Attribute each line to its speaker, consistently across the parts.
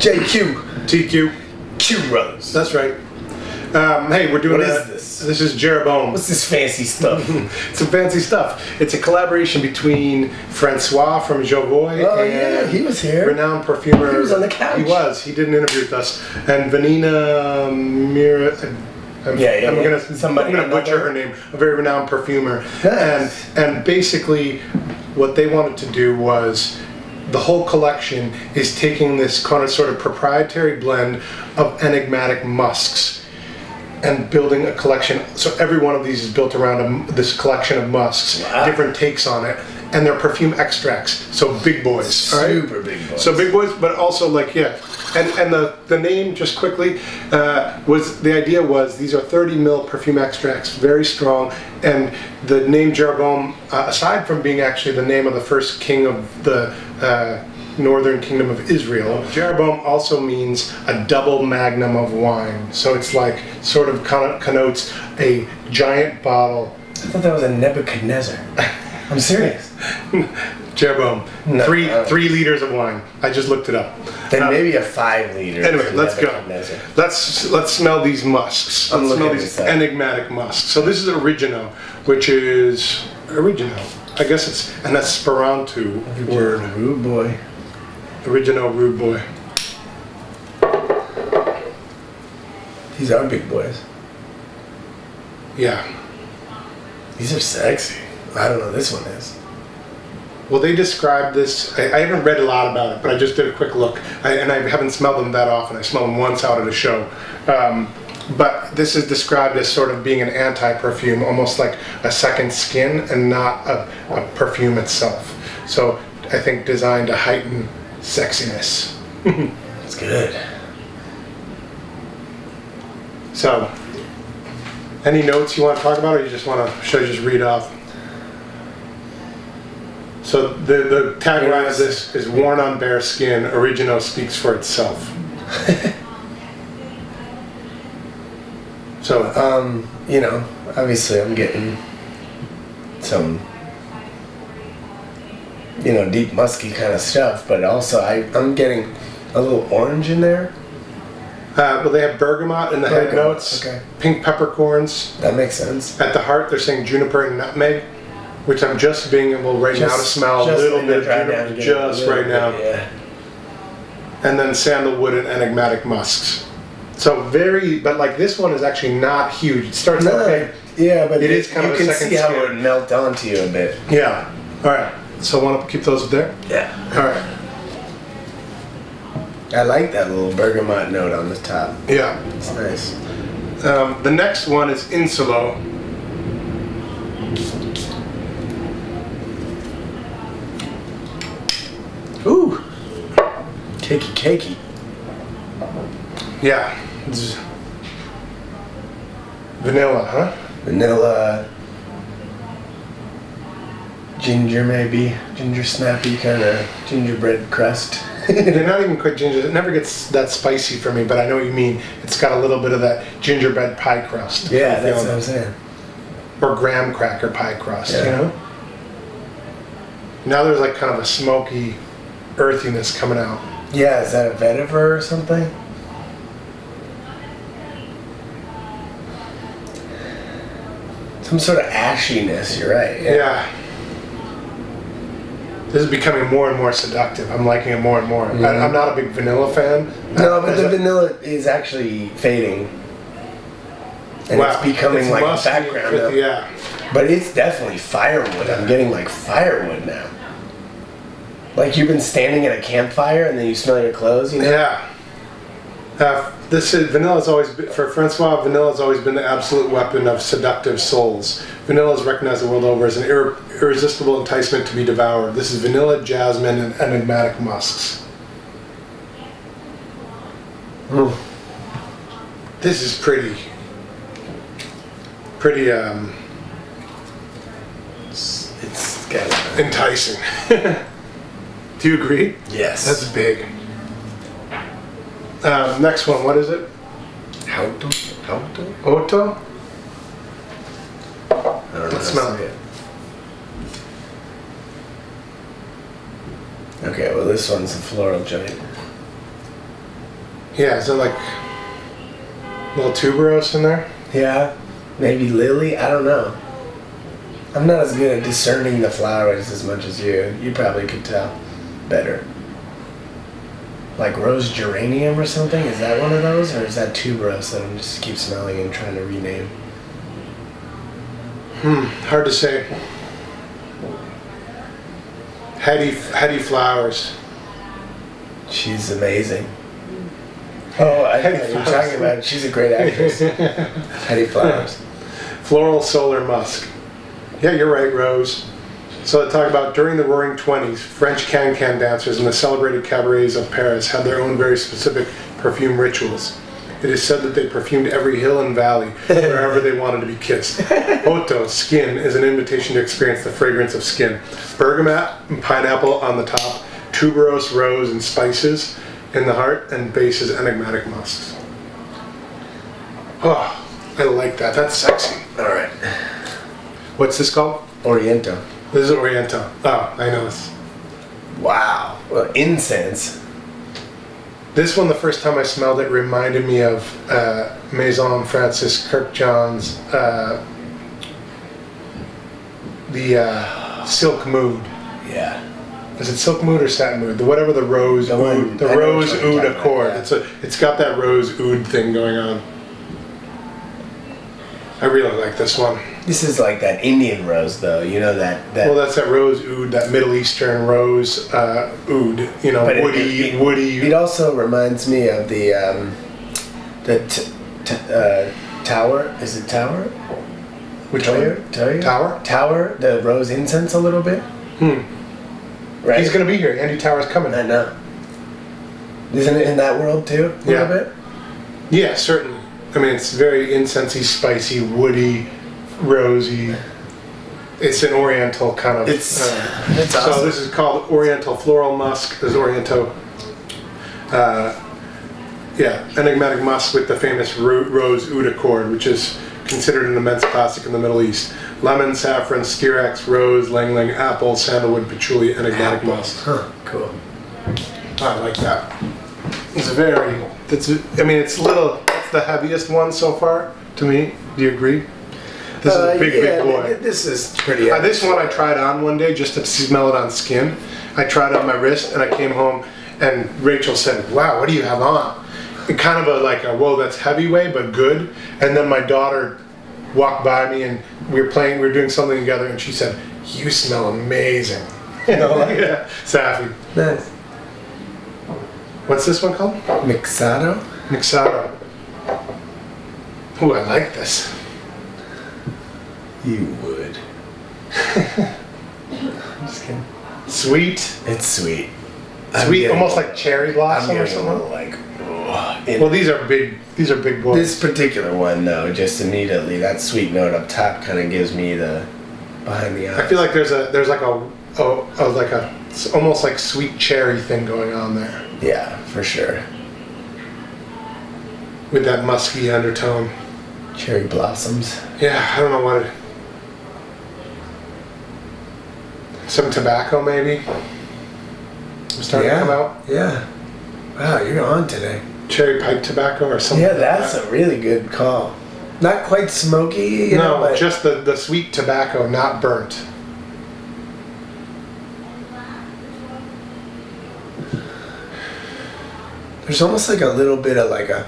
Speaker 1: JQ.
Speaker 2: TQ.
Speaker 1: Q Brothers.
Speaker 2: That's right. Hey, we're doing
Speaker 1: What is this?
Speaker 2: This is Jeroboam.
Speaker 1: What's this fancy stuff?
Speaker 2: It's some fancy stuff. It's a collaboration between Francois from Jovoy
Speaker 1: Oh,
Speaker 2: and
Speaker 1: yeah, he was here.
Speaker 2: renowned perfumer.
Speaker 1: He was on the couch.
Speaker 2: He was. He did an interview with us. And Vanina Mira. I'm gonna butcher her name. A very renowned perfumer.
Speaker 1: Nice.
Speaker 2: And basically, what they wanted to do was, the whole collection is taking this kind of sort of proprietary blend of enigmatic musks and building a collection. So every one of these is built around this collection of musks, different takes on it, and they're perfume extracts. So big boys,
Speaker 1: Super big boys.
Speaker 2: So big boys, but also like and the name, just quickly, was the idea was these are 30 ml perfume extracts, very strong, and the name Jeroboam, aside from being actually the name of the first king of the northern kingdom of Israel, Jeroboam also means a double magnum of wine. So it's like sort of connotes a giant bottle.
Speaker 1: I thought that was a Nebuchadnezzar. I'm serious.
Speaker 2: Jeroboam,
Speaker 1: No,
Speaker 2: 3 liters of wine. I just looked it up.
Speaker 1: Then maybe a 5 liter.
Speaker 2: Anyway, let's go. Let's smell these musks. Let's smell these enigmatic musks. So this is Origino, which is Origino. I guess it's an Esperanto word.
Speaker 1: Rude boy.
Speaker 2: Origino, rude boy.
Speaker 1: These are big boys.
Speaker 2: Yeah.
Speaker 1: These are sexy. I don't know, this one is.
Speaker 2: Well, they describe this. I haven't read a lot about it, but I just did a quick look, and I haven't smelled them that often. I smelled them once out at a show. But this is described as sort of being an anti-perfume, almost like a second skin, and not a perfume itself. So I think designed to heighten sexiness.
Speaker 1: It's good.
Speaker 2: So, any notes you want to talk about, or you just want to? Should I just read off? So the tagline of this is "Worn on bare skin. Origino speaks for itself." So,
Speaker 1: you know, obviously I'm getting some, you know, deep musky kind of stuff, but also I'm getting a little orange in there.
Speaker 2: well, they have bergamot in the head notes, pink peppercorns.
Speaker 1: That makes sense.
Speaker 2: At the heart, they're saying juniper and nutmeg, which I'm just being able right now to smell a little bit of juniper, just right now.
Speaker 1: Yeah.
Speaker 2: And then sandalwood and enigmatic musks. So but like this one is actually not huge. It starts okay.
Speaker 1: Yeah, but
Speaker 2: it is kind of a second skin.
Speaker 1: You can see how it would melt onto you a bit.
Speaker 2: Yeah. All right. So want to keep those there?
Speaker 1: Yeah.
Speaker 2: All right.
Speaker 1: I like that little bergamot note on the top.
Speaker 2: Yeah.
Speaker 1: It's nice.
Speaker 2: The next one is Insulo.
Speaker 1: Ooh. Cakey.
Speaker 2: Yeah. It's vanilla, huh?
Speaker 1: Vanilla. Ginger, maybe. Ginger snappy, kind of gingerbread crust.
Speaker 2: They're not even quite ginger. It never gets that spicy for me, but I know what you mean. It's got a little bit of that gingerbread pie crust.
Speaker 1: Yeah, that's what I'm saying.
Speaker 2: Or graham cracker pie crust,
Speaker 1: yeah.
Speaker 2: You know? Now there's like kind of a smoky earthiness coming out.
Speaker 1: Yeah, is that a vetiver or something? Some sort of ashiness, you're right.
Speaker 2: Yeah. This is becoming more and more seductive. I'm liking it more and more.
Speaker 1: Mm-hmm.
Speaker 2: I'm not a big vanilla fan.
Speaker 1: No, but the vanilla is actually fading. And it's becoming like a background.
Speaker 2: Yeah.
Speaker 1: But it's definitely firewood. I'm getting like firewood now. Like you've been standing at a campfire and then you smell your clothes, you know?
Speaker 2: Yeah. Vanilla's always been, for Francois, vanilla's always been the absolute weapon of seductive souls. Vanilla is recognized the world over as an irresistible enticement to be devoured. This is vanilla, jasmine, and enigmatic musks.
Speaker 1: Mm.
Speaker 2: This is pretty
Speaker 1: It's got
Speaker 2: enticing. Do you agree?
Speaker 1: Yes.
Speaker 2: That's big. Next one, what is it?
Speaker 1: Hauto?
Speaker 2: Hauto?
Speaker 1: I don't know.
Speaker 2: Let's smell it.
Speaker 1: Okay, well this one's a floral joint.
Speaker 2: Yeah, is it like little tuberose in there?
Speaker 1: Yeah, maybe lily. I don't know. I'm not as good at discerning the flowers as much as you. You probably could tell better. Like rose geranium or something? Is that one of those? Or is that tuberose that I'm just keep smelling and trying to rename?
Speaker 2: Hard to say. Heady flowers.
Speaker 1: She's amazing. Oh, I know what you're talking about. She's a great actress. Heady flowers.
Speaker 2: Floral solar musk. Yeah, you're right, Rose. So they talk about during the Roaring Twenties, French can-can dancers in the celebrated cabarets of Paris had their own very specific perfume rituals. It is said that they perfumed every hill and valley wherever they wanted to be kissed. Hauto, skin, is an invitation to experience the fragrance of skin. Bergamot and pineapple on the top, tuberose, rose, and spices in the heart, and base is enigmatic musks. Oh, I like that. That's sexy.
Speaker 1: All right.
Speaker 2: What's this called?
Speaker 1: Oriento.
Speaker 2: This is Oriento. Oh, I know this.
Speaker 1: Wow. Well, incense.
Speaker 2: This one, the first time I smelled it, reminded me of Maison Francis Kirkjohn's the Silk Mood.
Speaker 1: Yeah.
Speaker 2: Is it Silk Mood or Satin Mood? Whatever the rose oud, the rose oud accord. It's got that rose oud thing going on. I really like this one.
Speaker 1: This is like that Indian rose, though. You know that.
Speaker 2: Well, that's that rose oud, that Middle Eastern rose oud. You know,
Speaker 1: but
Speaker 2: woody.
Speaker 1: It also reminds me of the tower. Is it tower?
Speaker 2: Which one? Tower.
Speaker 1: Tower. The rose incense a little bit. Right.
Speaker 2: He's gonna be here. Andy Tower's coming.
Speaker 1: I know. Isn't it in that world too? A little bit.
Speaker 2: Yeah, certainly. I mean, it's very incensey, spicy, woody, rosy. It's an Oriental kind of.
Speaker 1: It's awesome.
Speaker 2: So this is called Oriental Floral Musk. There's Oriento. Enigmatic musk with the famous rose oud accord, which is considered an immense classic in the Middle East. Lemon, saffron, stearax, rose, lang-lang, apple, sandalwood, patchouli, enigmatic musk.
Speaker 1: Huh. Cool.
Speaker 2: I like that. It's very. It's little. It's the heaviest one so far to me. Do you agree? This is a big boy.
Speaker 1: This is pretty.
Speaker 2: This one I tried on one day just to smell it on skin. I tried it on my wrist, and I came home, and Rachel said, "Wow, what do you have on?" And kind of whoa, that's heavy way, but good. And then my daughter walked by me, and we were doing something together, and she said, "You smell amazing." Safi.
Speaker 1: Nice.
Speaker 2: What's this one called?
Speaker 1: Miksado.
Speaker 2: Miksado. Ooh, I like this.
Speaker 1: You would. I'm just kidding.
Speaker 2: Sweet.
Speaker 1: It's sweet.
Speaker 2: Sweet, almost like cherry blossom or something. Well, these are big. These are big boys.
Speaker 1: This particular one, though, just immediately that sweet note up top kind of gives me the behind the eyes.
Speaker 2: I feel like there's almost like sweet cherry thing going on there.
Speaker 1: Yeah, for sure.
Speaker 2: With that musky undertone.
Speaker 1: Cherry blossoms.
Speaker 2: Yeah, I don't know what it. Some tobacco, maybe. Starting to come out.
Speaker 1: Yeah. Wow, you're on today.
Speaker 2: Cherry pipe tobacco or something.
Speaker 1: Yeah, that's a really good call. Not quite smoky, you know, but
Speaker 2: just the sweet tobacco, not burnt.
Speaker 1: There's almost like a little bit of like a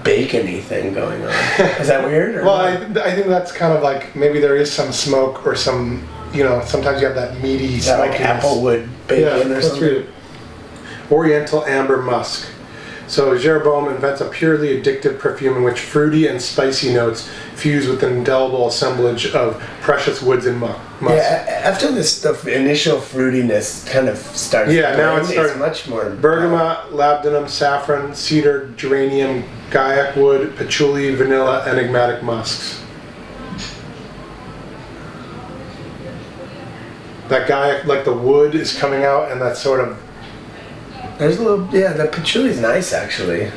Speaker 1: bacony thing going on. Is that weird?
Speaker 2: Well, I think that's kind of like maybe there is some smoke or some, sometimes you have that meaty
Speaker 1: smoke. Like applewood bacon or something.
Speaker 2: Oriental amber musk. So Jeroboam invents a purely addictive perfume in which fruity and spicy notes fuse with an indelible assemblage of precious woods and musk.
Speaker 1: Yeah, after the initial fruitiness kind of starts.
Speaker 2: Yeah, now it's
Speaker 1: much more.
Speaker 2: Bergamot, labdanum, saffron, cedar, geranium, gaiac wood, patchouli, vanilla, enigmatic musks. That gaiac, like the wood, is coming out, and that sort of.
Speaker 1: There's a little, the patchouli is nice actually.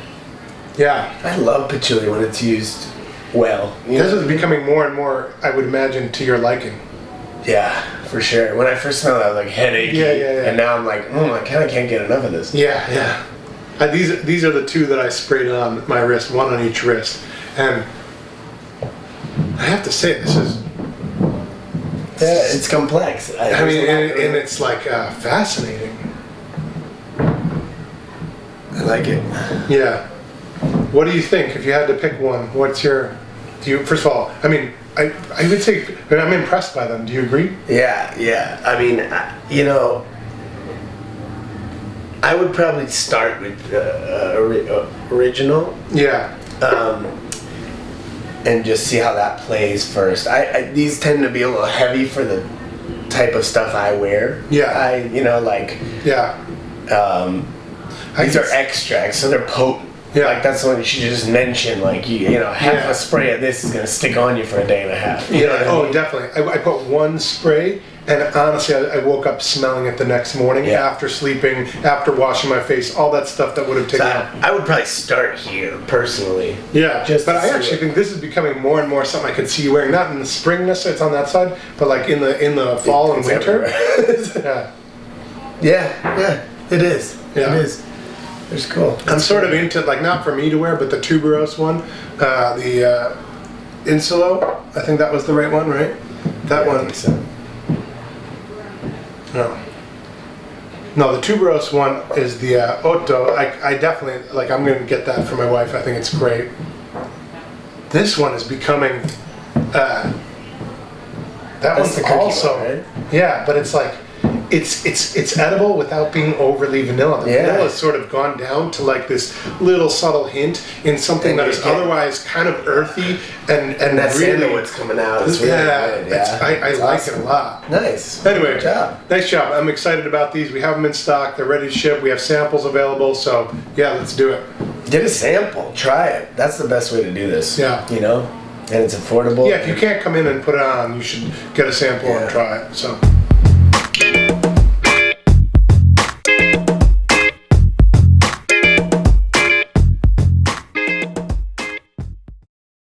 Speaker 2: Yeah.
Speaker 1: I love patchouli when it's used well.
Speaker 2: This is becoming more and more, I would imagine, to your liking.
Speaker 1: Yeah, for sure. When I first smelled it, I was like headachy.
Speaker 2: Yeah.
Speaker 1: And now I'm like, I kind of can't get enough of this.
Speaker 2: Yeah. These are the two that I sprayed on my wrist, one on each wrist, and I have to say this is.
Speaker 1: Yeah, it's complex.
Speaker 2: I mean, and it's like fascinating.
Speaker 1: I like it.
Speaker 2: Yeah. What do you think if you had to pick one? What's your? First of all, I mean, I would say I'm impressed by them. Do you agree?
Speaker 1: Yeah. I mean, you know, I would probably start with Original.
Speaker 2: Yeah.
Speaker 1: And just see how that plays first. These tend to be a little heavy for the type of stuff I wear.
Speaker 2: Yeah.
Speaker 1: Yeah. These are extracts, so they're potent.
Speaker 2: Yeah.
Speaker 1: Like that's the one you should just mention. Like half a spray of this is gonna stick on you for a day and a half. You know what I mean?
Speaker 2: Definitely. I put one spray, and honestly, I woke up smelling it the next morning after sleeping, after washing my face, all that stuff that would have taken.
Speaker 1: I would probably start here personally.
Speaker 2: Yeah, but I actually think this is becoming more and more something I could see you wearing. Not in the spring necessarily, it's on that side, but like in the fall and winter.
Speaker 1: Yeah, it is.
Speaker 2: Yeah.
Speaker 1: It is. It's cool.
Speaker 2: I'm sort of into, like, not for me to wear, but the tuberose one, the Insulo. I think that was the right one, right? That one.
Speaker 1: I think so.
Speaker 2: No, the tuberose one is the Hauto. I definitely, like, I'm going to get that for my wife. I think it's great. This one is becoming, that
Speaker 1: That's
Speaker 2: one's
Speaker 1: the cookie
Speaker 2: also,
Speaker 1: one, right?
Speaker 2: Yeah, but it's like, it's edible without being overly vanilla. The vanilla has sort of gone down to like this little subtle hint in something that is otherwise kind of earthy and
Speaker 1: that
Speaker 2: really
Speaker 1: sandalwood's coming out. It's really good.
Speaker 2: I like it a lot.
Speaker 1: Nice.
Speaker 2: Anyway,
Speaker 1: Good job.
Speaker 2: Nice job. I'm excited about these. We have them in stock. They're ready to ship. We have samples available. So yeah, let's do it.
Speaker 1: Get a sample. Try it. That's the best way to do this.
Speaker 2: Yeah.
Speaker 1: You know, and it's affordable.
Speaker 2: Yeah, if you can't come in and put it on, you should get a sample and try it. So.